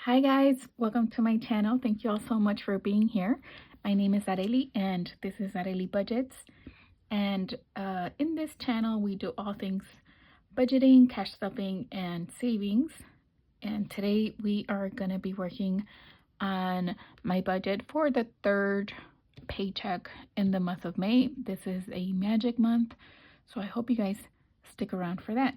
Hi guys, welcome to my channel. Thank you all so much for being here. My name is Areli and this is Areli Budgets. And in this channel, we do all things budgeting, cash stuffing, and savings. And today we are going to be working on my budget for the third paycheck in the month of May. This is a magic month, so I hope you guys stick around for that.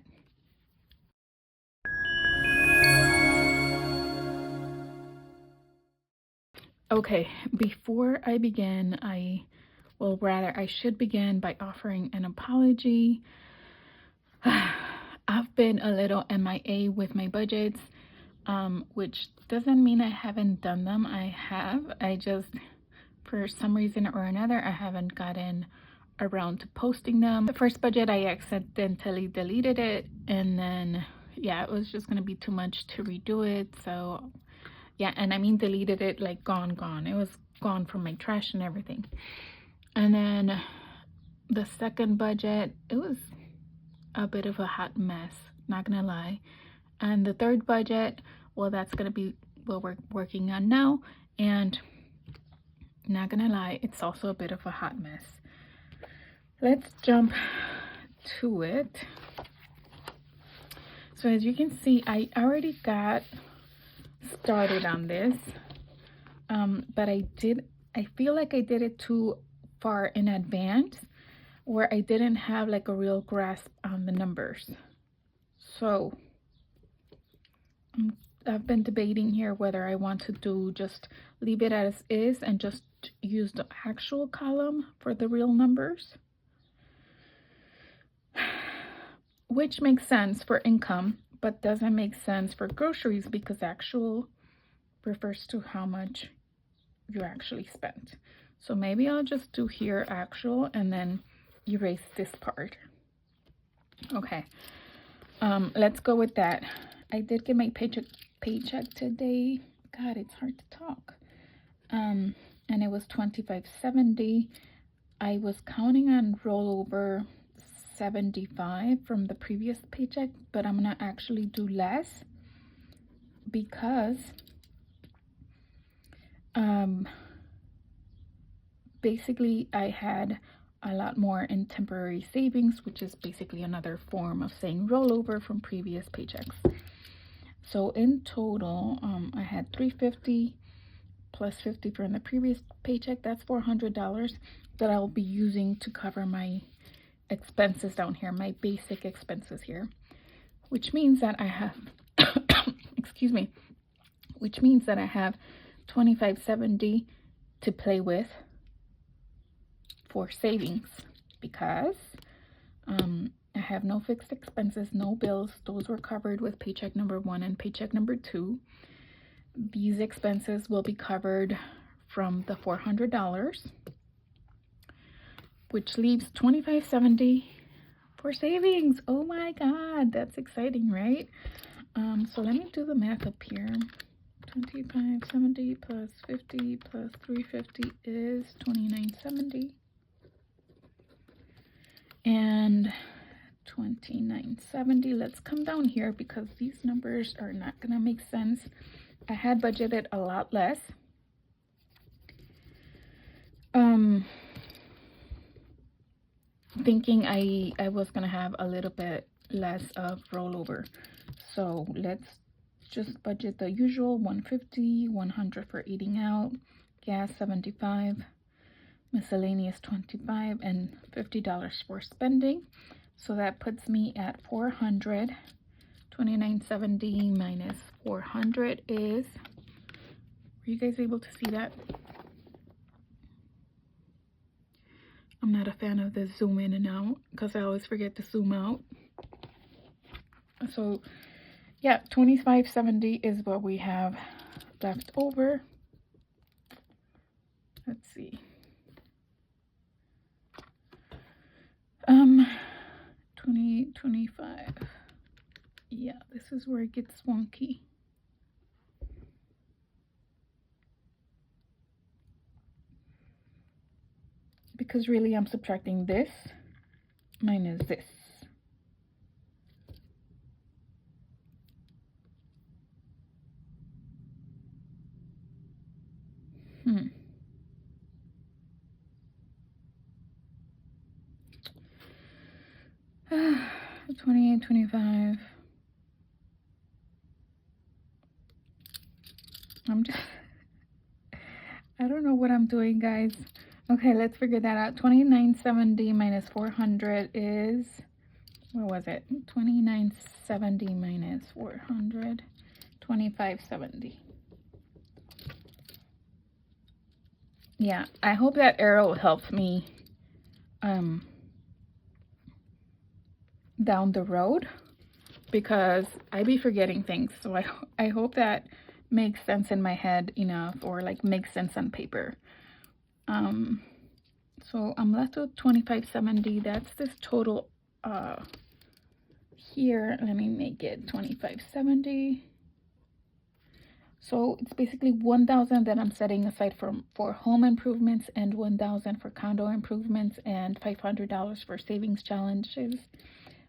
Okay, before I begin, I should begin by offering an apology. I've been a little MIA with my budgets, which doesn't mean I haven't done them. I have. I just, for some reason or another, I haven't gotten around to posting them. The first budget, I accidentally deleted it, and then, yeah, it was just going to be too much to redo it, so... Yeah, and I mean deleted it, like gone. It was gone from my trash and everything. And then the second budget, it was a bit of a hot mess, not gonna lie. And the third budget, well, that's gonna be what we're working on now. And not gonna lie, it's also a bit of a hot mess. Let's jump to it. So as you can see, I already got started on this, but I feel like I did it too far in advance, where I didn't have like a real grasp on the numbers. So I've been debating here whether I want to just leave it as is and just use the actual column for the real numbers, which makes sense for income but doesn't make sense for groceries, because actual refers to how much you actually spent. So maybe I'll just do here actual and then erase this part. Okay, let's go with that. I did get my paycheck today. God, it's hard to talk. And it was $25.70. I was counting on rollover 75 from the previous paycheck, but I'm gonna actually do less because basically I had a lot more in temporary savings, which is basically another form of saying rollover from previous paychecks. So in total, I had $350 plus $50 from the previous paycheck. That's $400 that I'll be using to cover my expenses down here, my basic expenses here, which means that I have excuse me, which means that I have $25.70 to play with for savings, because I have no fixed expenses, no bills. Those were covered with paycheck number 1 and paycheck number 2. These expenses will be covered from the $400, which leaves $25.70 for savings. Oh my God, that's exciting, right? So let me do the math up here. $25.70 plus 50 plus 350 is $29.70. And $29.70. Let's come down here because these numbers are not gonna make sense. I had budgeted a lot less. Thinking I was gonna have a little bit less of rollover. So let's just budget the usual: $150, $100 for eating out, gas $75, miscellaneous $25, and $50 for spending. So that puts me at $400. $29.70 minus 400 is, were you guys able to see that? I'm not a fan of the zoom in and out because I always forget to zoom out. So yeah, $25.70 is what we have left over. Let's see. 25. Yeah, this is where it gets wonky. Because really I'm subtracting this minus this. 28, 25. I don't know what I'm doing, guys. Okay, let's figure that out. 2970 minus 400 is, what was it? 2970 minus 400, 2570. Yeah, I hope that arrow helps me down the road, because I be forgetting things. So I hope that makes sense in my head enough, or like makes sense on paper. So I'm left with 2570. That's this total here. Let me make it 2570. So it's basically 1,000 that I'm setting aside for home improvements, and 1,000 for condo improvements, and $500 for savings challenges,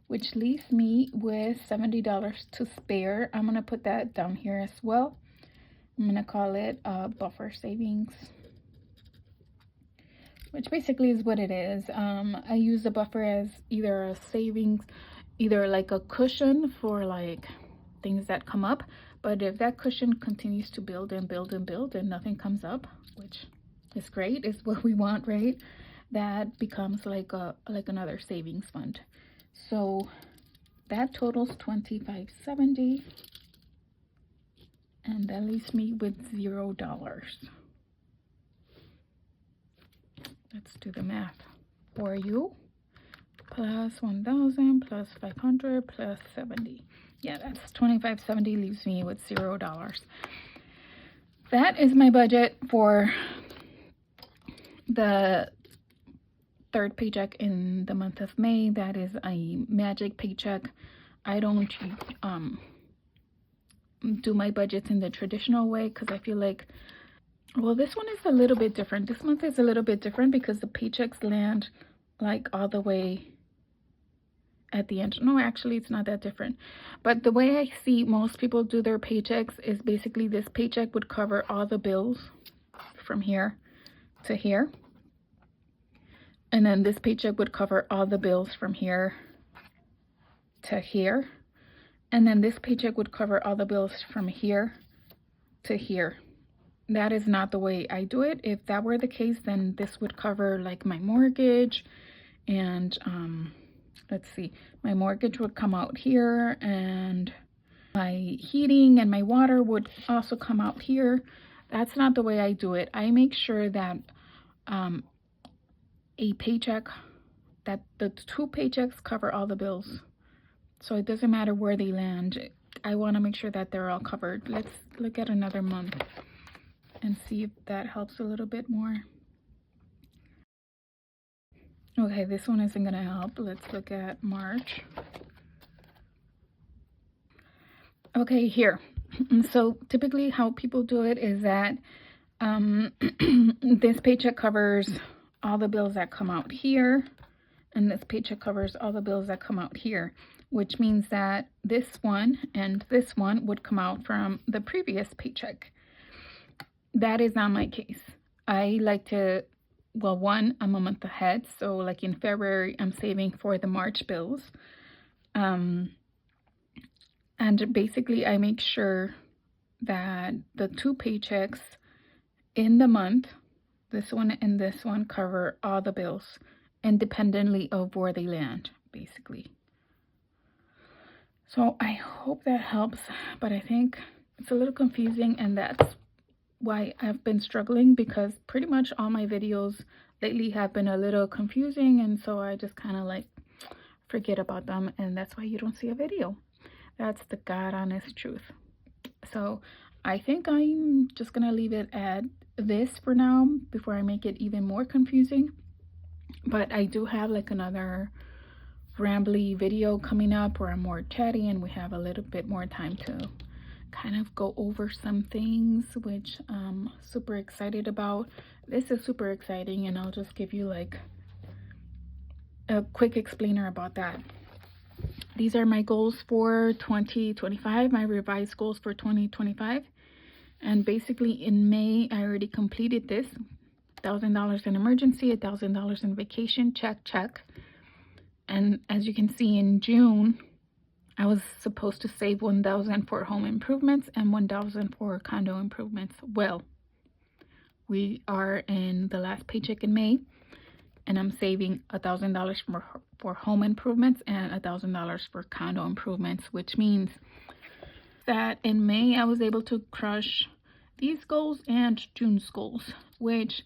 which leaves me with $70 to spare. I'm gonna put that down here as well. I'm gonna call it buffer savings, which basically is what it is. I use the buffer as either a savings, either like a cushion for like things that come up. But if that cushion continues to build and build and build and nothing comes up, which is great, is what we want, right? That becomes like another savings fund. So that totals 2570, and that leaves me with $0. Let's do the math for you. Plus 1,000 plus 500 plus 70. Yeah, that's 2570, leaves me with $0. That is my budget for the third paycheck in the month of May. That is a magic paycheck. I don't do my budgets in the traditional way, because I feel like, well, this one is a little bit different. This month is a little bit different because the paychecks land like all the way at the end. No, actually it's not that different, but the way I see most people do their paychecks is basically this paycheck would cover all the bills from here to here, and then this paycheck would cover all the bills from here to here, and then this paycheck would cover all the bills from here to here. That is not the way I do it. If that were the case, then this would cover like my mortgage, and let's see, my mortgage would come out here, and my heating and my water would also come out here. That's not the way I do it. I make sure that a paycheck, that the two paychecks cover all the bills. So it doesn't matter where they land. I want to make sure that they're all covered. Let's look at another month and see if that helps a little bit more. Okay, this one isn't gonna help. Let's look at March. Okay, here. So typically how people do it is that this paycheck covers all the bills that come out here, and this paycheck covers all the bills that come out here, which means that this one and this one would come out from the previous paycheck. That is not my case. I like to, well, one, I'm a month ahead. So like in February, I'm saving for the March bills. And basically I make sure that the two paychecks in the month, this one and this one, cover all the bills independently of where they land, basically. So I hope that helps, but I think it's a little confusing, and that's why I've been struggling, because pretty much all my videos lately have been a little confusing, and so I just kind of like forget about them, and that's why you don't see a video. That's the God honest truth. So I think I'm just gonna leave it at this for now before I make it even more confusing. But I do have like another rambly video coming up where I'm more chatty and we have a little bit more time to kind of go over some things, which I'm super excited about. This is super exciting, and I'll just give you like a quick explainer about that. These are my goals for 2025, my revised goals for 2025. And basically in May, I already completed this. $1,000 in emergency, $1,000 in vacation, check. And as you can see, in June, I was supposed to save $1,000 for home improvements and $1,000 for condo improvements. Well, we are in the last paycheck in May, and I'm saving $1,000 for home improvements and $1,000 for condo improvements, which means that in May I was able to crush these goals and June's goals, which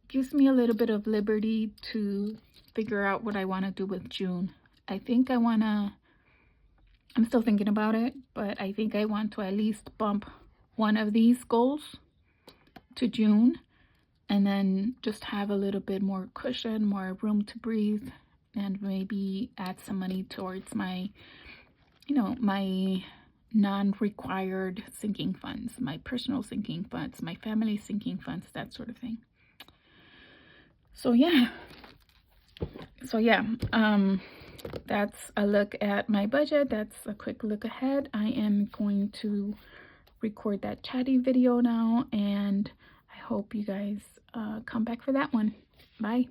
gives me a little bit of liberty to figure out what I want to do with June. I'm still thinking about it, but I think I want to at least bump one of these goals to June, and then just have a little bit more cushion, more room to breathe, and maybe add some money towards my, my non-required sinking funds, my personal sinking funds, my family sinking funds, that sort of thing. So yeah, that's a look at my budget. That's a quick look ahead. I am going to record that chatty video now, and I hope you guys come back for that one. Bye.